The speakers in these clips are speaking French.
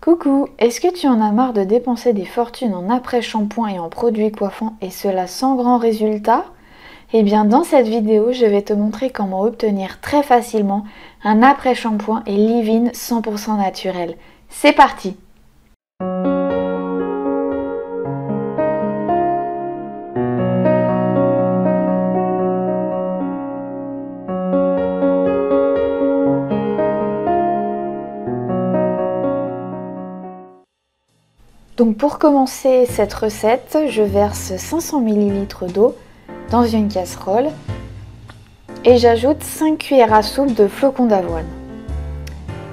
Coucou, est-ce que tu en as marre de dépenser des fortunes en après-shampoing et en produits coiffants et cela sans grand résultat? Eh bien dans cette vidéo, je vais te montrer comment obtenir très facilement un après-shampoing et leave-in 100% naturel. C'est parti! Donc pour commencer cette recette, je verse 500 ml d'eau dans une casserole et j'ajoute 5 cuillères à soupe de flocons d'avoine.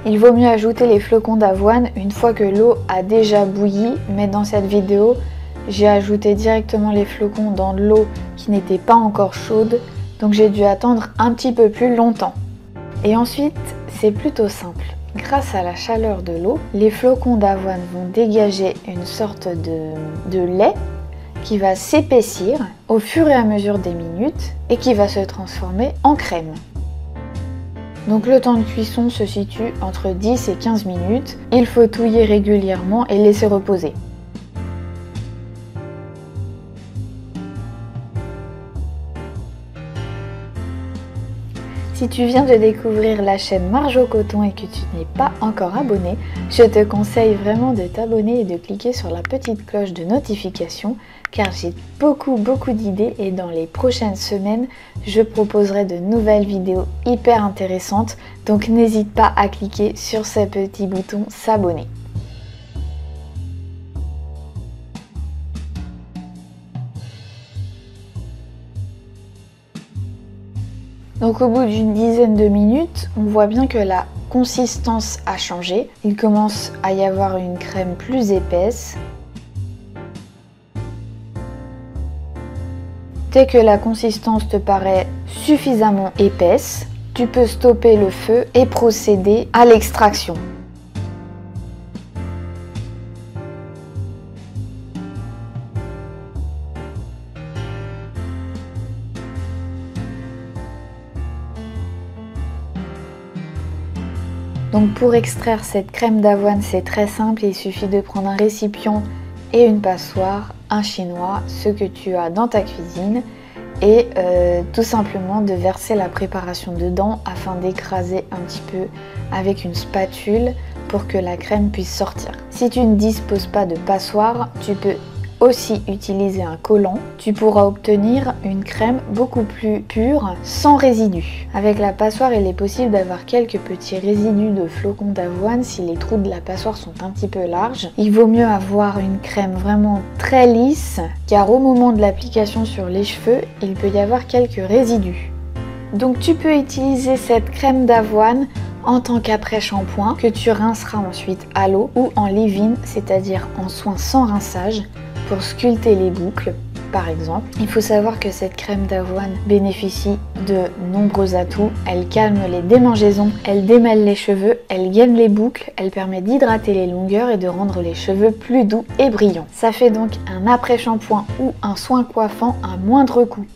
Il vaut mieux ajouter les flocons d'avoine une fois que l'eau a déjà bouilli, mais dans cette vidéo, j'ai ajouté directement les flocons dans de l'eau qui n'était pas encore chaude, donc j'ai dû attendre un petit peu plus longtemps. Et ensuite, c'est plutôt simple. Grâce à la chaleur de l'eau, les flocons d'avoine vont dégager une sorte de lait qui va s'épaissir au fur et à mesure des minutes et qui va se transformer en crème. Donc le temps de cuisson se situe entre 10 et 15 minutes. Il faut touiller régulièrement et laisser reposer. Si tu viens de découvrir la chaîne Marjo Coton et que tu n'es pas encore abonné, je te conseille vraiment de t'abonner et de cliquer sur la petite cloche de notification car j'ai beaucoup d'idées et dans les prochaines semaines, je proposerai de nouvelles vidéos hyper intéressantes, donc n'hésite pas à cliquer sur ce petit bouton s'abonner. Donc au bout d'une dizaine de minutes, on voit bien que la consistance a changé. Il commence à y avoir une crème plus épaisse. Dès que la consistance te paraît suffisamment épaisse, tu peux stopper le feu et procéder à l'extraction. Donc pour extraire cette crème d'avoine, c'est très simple, il suffit de prendre un récipient et une passoire, un chinois, ce que tu as dans ta cuisine et tout simplement de verser la préparation dedans afin d'écraser un petit peu avec une spatule pour que la crème puisse sortir. Si tu ne disposes pas de passoire, tu peux aussi utiliser un collant. Tu pourras obtenir une crème beaucoup plus pure, sans résidus. Avec la passoire, il est possible d'avoir quelques petits résidus de flocons d'avoine si les trous de la passoire sont un petit peu larges. Il vaut mieux avoir une crème vraiment très lisse, car au moment de l'application sur les cheveux, il peut y avoir quelques résidus. Donc tu peux utiliser cette crème d'avoine en tant qu'après-shampoing que tu rinceras ensuite à l'eau ou en leave-in, c'est-à-dire en soin sans rinçage, pour sculpter les boucles par exemple. Il faut savoir que cette crème d'avoine bénéficie de nombreux atouts. Elle calme les démangeaisons, elle démêle les cheveux, elle gaine les boucles, elle permet d'hydrater les longueurs et de rendre les cheveux plus doux et brillants. Ça fait donc un après-shampoing ou un soin coiffant à moindre coût.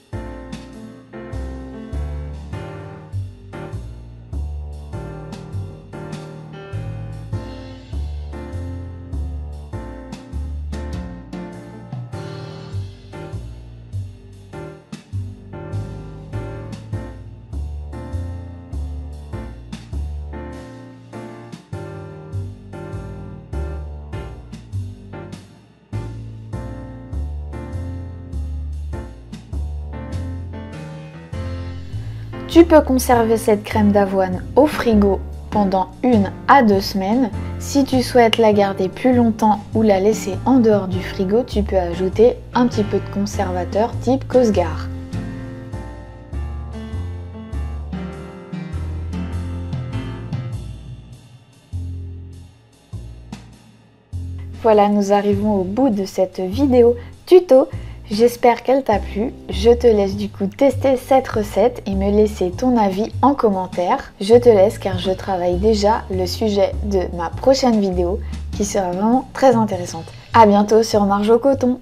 Tu peux conserver cette crème d'avoine au frigo pendant 1 à 2 semaines. Si tu souhaites la garder plus longtemps ou la laisser en dehors du frigo, tu peux ajouter un petit peu de conservateur type Cosgar. Voilà, nous arrivons au bout de cette vidéo tuto. J'espère qu'elle t'a plu. Je te laisse du coup tester cette recette et me laisser ton avis en commentaire. Je te laisse car je travaille déjà le sujet de ma prochaine vidéo qui sera vraiment très intéressante. À bientôt sur Marjo Coton.